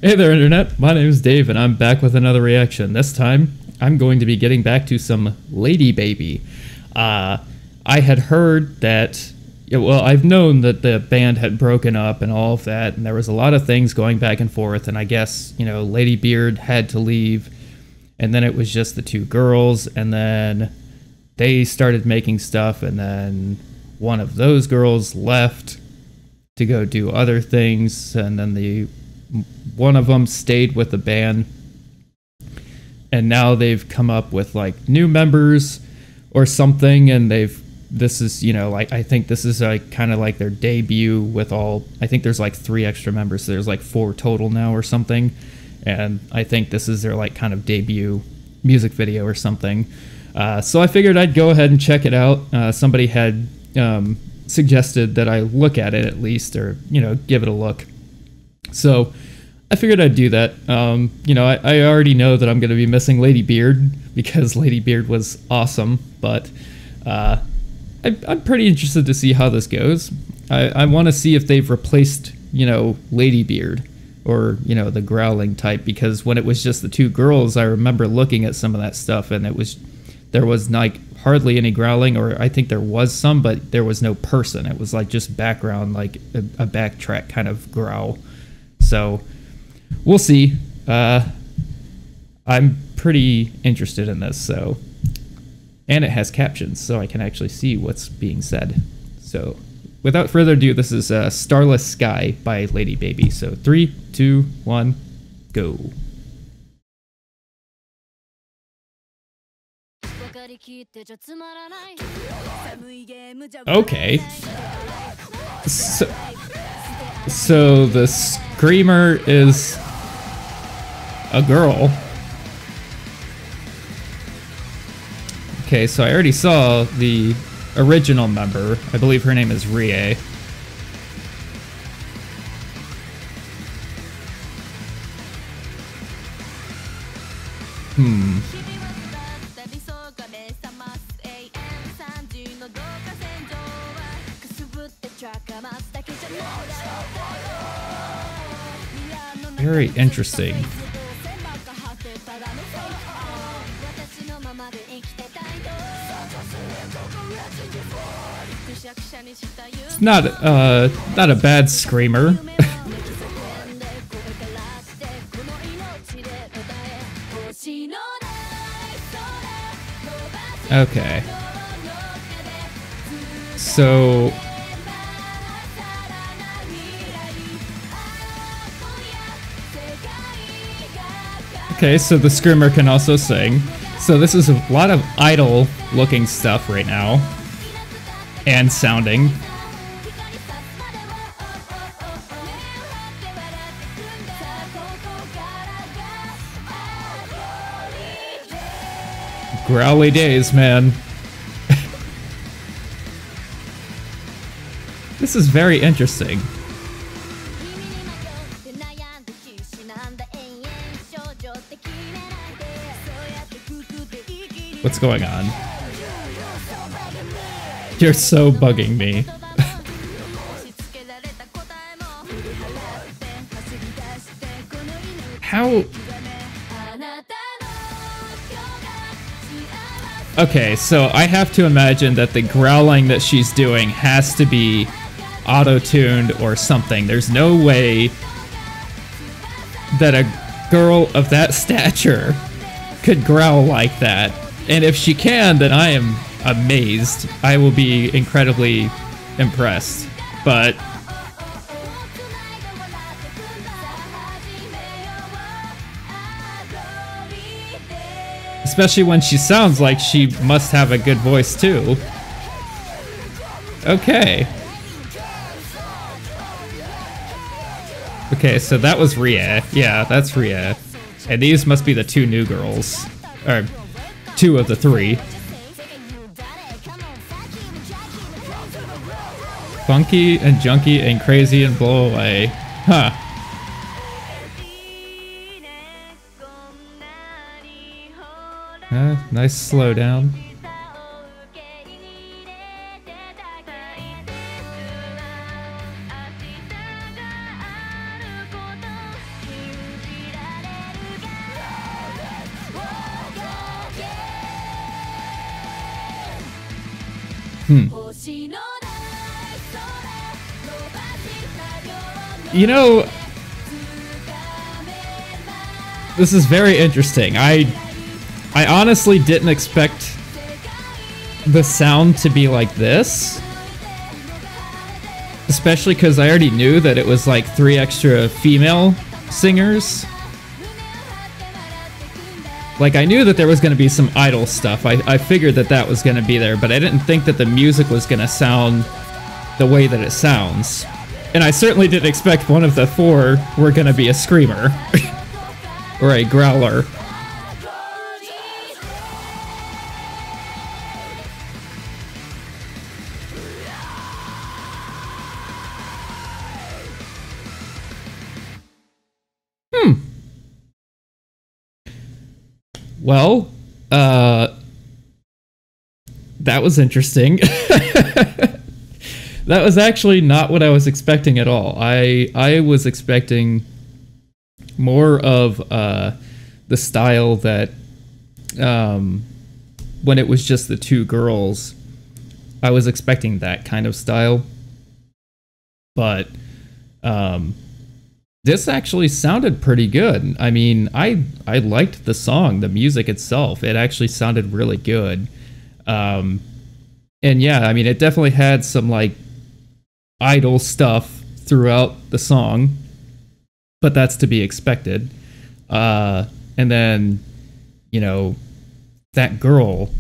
Hey there, Internet. My name is Dave, and I'm back with another reaction. This time, I'm going to be getting back to some LADYBABY. I had heard that, well, I've known that the band had broken up and all of that, and there was a lot of things going back and forth, and I guess, you know, Ladybeard had to leave, and then it was just the two girls, and then they started making stuff, and then one of those girls left to go do other things, and then one of them stayed with the band, and now they've come up with like new members or something, and this is, you know, like, I think this is like kind of like their debut with all, I think there's like 3 extra members, so there's like 4 total now or something, and I think this is their like kind of debut music video or something. So I figured I'd go ahead and check it out. Somebody had suggested that I look at it at least, or, you know, give it a look. So I figured I'd do that. You know, I already know that I'm going to be missing Ladybeard because Ladybeard was awesome, but I'm pretty interested to see how this goes. I want to see if they've replaced, you know, Ladybeard, or, you know, the growling type, because when it was just the 2 girls, I remember looking at some of that stuff, and there was like hardly any growling, or I think there was some, but there was no person. It was like just background, like a backtrack kind of growl. So we'll see. I'm pretty interested in this, so, and it has captions, so I can actually see what's being said. So without further ado, this is Starless Sky by LADYBABY. So 3, 2, 1, go. Okay. So the screamer is a girl. Okay, so I already saw the original member. I believe her name is Rie. Very interesting. It's not a bad screamer. Okay. So okay, so the screamer can also sing. So this is a lot of idol looking stuff right now. And sounding. Growly days, man. This is very interesting. What's going on? You're so bugging me. How? Okay, so I have to imagine that the growling that she's doing has to be auto-tuned or something. There's no way that a girl of that stature could growl like that. And if she can, then I am amazed. I will be incredibly impressed. But especially when she sounds like she must have a good voice too. Okay. Okay, so that was Rie. Yeah, that's Rie. And these must be the 2 new girls. Or 2 of the 3. Funky and junky and crazy and blow away. Huh. Nice slowdown. You know, this is very interesting. I honestly didn't expect the sound to be like this. Especially because I already knew that it was like 3 extra female singers. Like, I knew that there was going to be some idol stuff. I figured that that was going to be there, but I didn't think that the music was going to sound the way that it sounds. And I certainly didn't expect one of the 4 were going to be a screamer. Or a growler. Well, that was interesting. That was actually not what I was expecting at all. I was expecting more of the style that when it was just the 2 girls, I was expecting that kind of style. But this actually sounded pretty good. I mean, I liked the song, the music itself. It actually sounded really good. And yeah, I mean, it definitely had some like idol stuff throughout the song, but that's to be expected. And then, you know, that girl,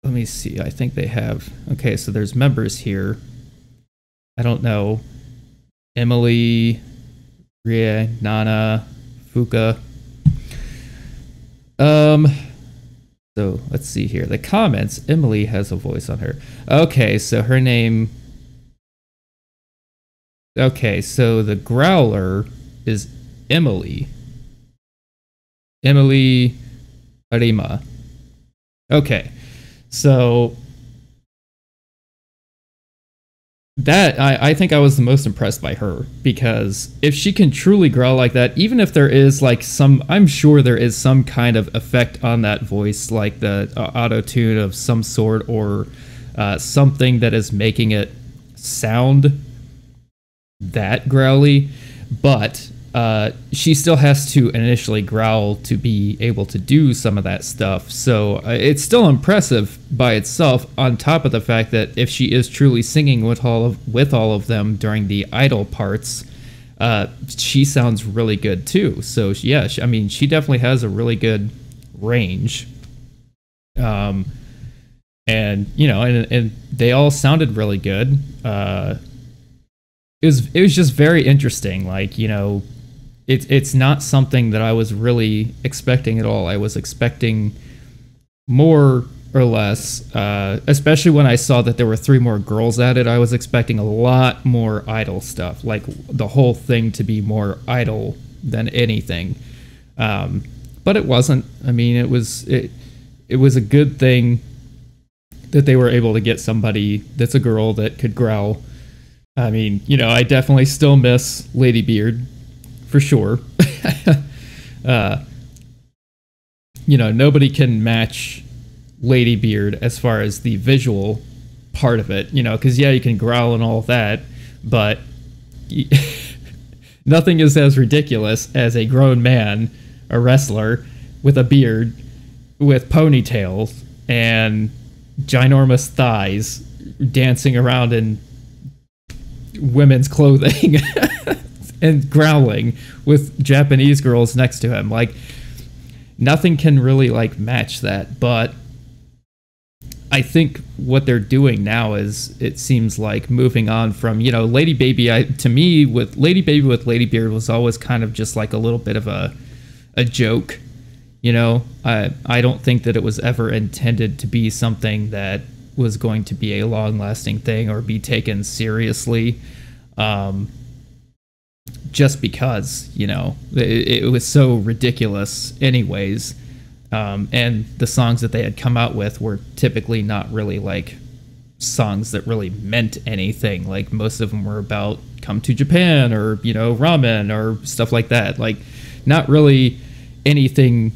let me see, I think they have, okay, so there's members here. I don't know. Emily, Rie, Nana, Fuka. So let's see here. The comments, Emily has a voice on her. Okay, so her name. Okay, so the growler is Emily. Emily Arima. Okay, so that, I think I was the most impressed by her, because if she can truly growl like that, even if there is like some, I'm sure there is some kind of effect on that voice, like the auto-tune of some sort, or something that is making it sound that growly, but she still has to initially growl to be able to do some of that stuff. So it's still impressive by itself, on top of the fact that if she is truly singing with all of them during the idol parts, she sounds really good too. So yeah, I mean, she definitely has a really good range. And you know, and they all sounded really good. It was just very interesting. Like, you know, it's not something that I was really expecting at all. I was expecting more or less, especially when I saw that there were 3 more girls at it. I was expecting a lot more idol stuff, like the whole thing to be more idol than anything. But it wasn't. I mean, it was a good thing that they were able to get somebody that's a girl that could growl. I mean, you know, I definitely still miss Ladybeard, for sure. You know, nobody can match Ladybeard as far as the visual part of it, you know, because yeah, you can growl and all that, but nothing is as ridiculous as a grown man, a wrestler, with a beard, with ponytails, and ginormous thighs, dancing around in women's clothing and growling with Japanese girls next to him. Like, nothing can really like match that. But I think what they're doing now is, it seems like, moving on from, you know, LadyBaby. To me, with LadyBaby with Ladybeard was always kind of just like a little bit of a joke, you know. I don't think that it was ever intended to be something that was going to be a long-lasting thing or be taken seriously, just because, you know, it was so ridiculous anyways, and the songs that they had come out with were typically not really like songs that really meant anything. Like, most of them were about come to Japan, or, you know, ramen or stuff like that, like not really anything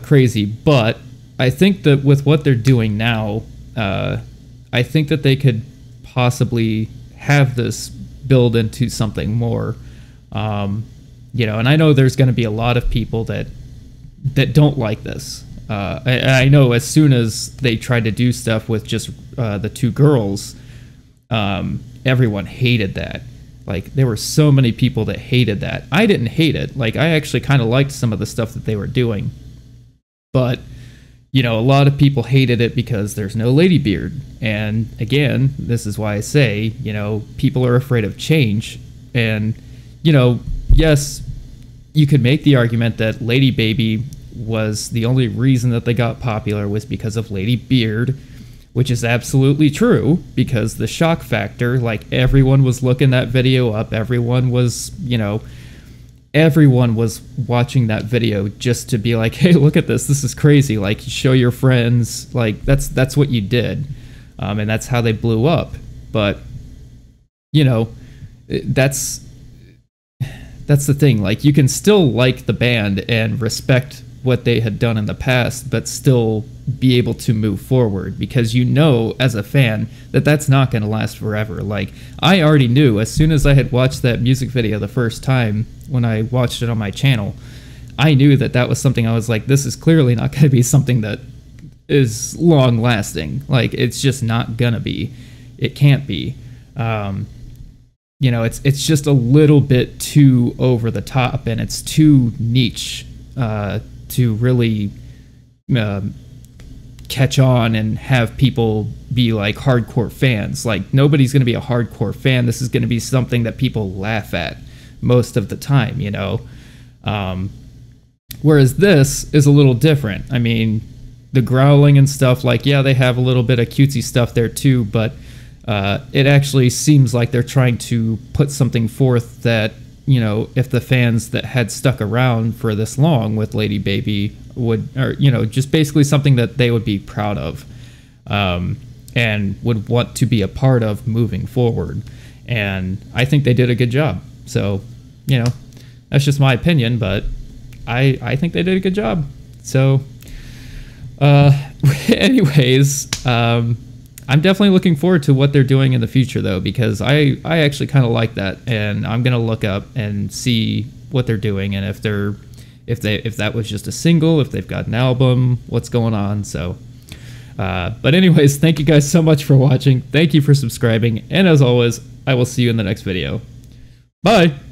crazy. But I think that with what they're doing now, I think that they could possibly have this build into something more. You know, and I know there's going to be a lot of people that don't like this. I know as soon as they tried to do stuff with just the two girls, everyone hated that. Like, there were so many people that hated that. I didn't hate it. Like, I actually kind of liked some of the stuff that they were doing. But, you know, a lot of people hated it because there's no Ladybeard. And again, this is why I say, you know, people are afraid of change. And, you know, yes, you could make the argument that LADYBABY was the only reason that they got popular was because of Ladybeard, which is absolutely true, because the shock factor, like, everyone was looking that video up, everyone was, you know, everyone was watching that video just to be like, hey, look at this is crazy, like, show your friends, like, that's what you did, and that's how they blew up. But, you know, that's the thing, like, you can still like the band and respect what they had done in the past, but still be able to move forward, because you know as a fan that that's not going to last forever. Like, I already knew as soon as I had watched that music video the first time when I watched it on my channel, I knew that that was something I was like, this is clearly not going to be something that is long lasting. Like, it's just not gonna be. It can't be. You know, it's just a little bit too over the top, and it's too niche to really catch on and have people be like hardcore fans. Like, nobody's going to be a hardcore fan. This is going to be something that people laugh at most of the time, you know? Whereas this is a little different. I mean, the growling and stuff, like, yeah, they have a little bit of cutesy stuff there too, but it actually seems like they're trying to put something forth that, you know, if the fans that had stuck around for this long with LADYBABY would, or, you know, just basically something that they would be proud of, and would want to be a part of moving forward. And I think they did a good job. So, you know, that's just my opinion, but I think they did a good job. So, anyways, I'm definitely looking forward to what they're doing in the future, though, because I actually kind of like that, and I'm gonna look up and see what they're doing, and if that was just a single, if they've got an album, what's going on. So, but anyways, thank you guys so much for watching. Thank you for subscribing, and as always, I will see you in the next video. Bye.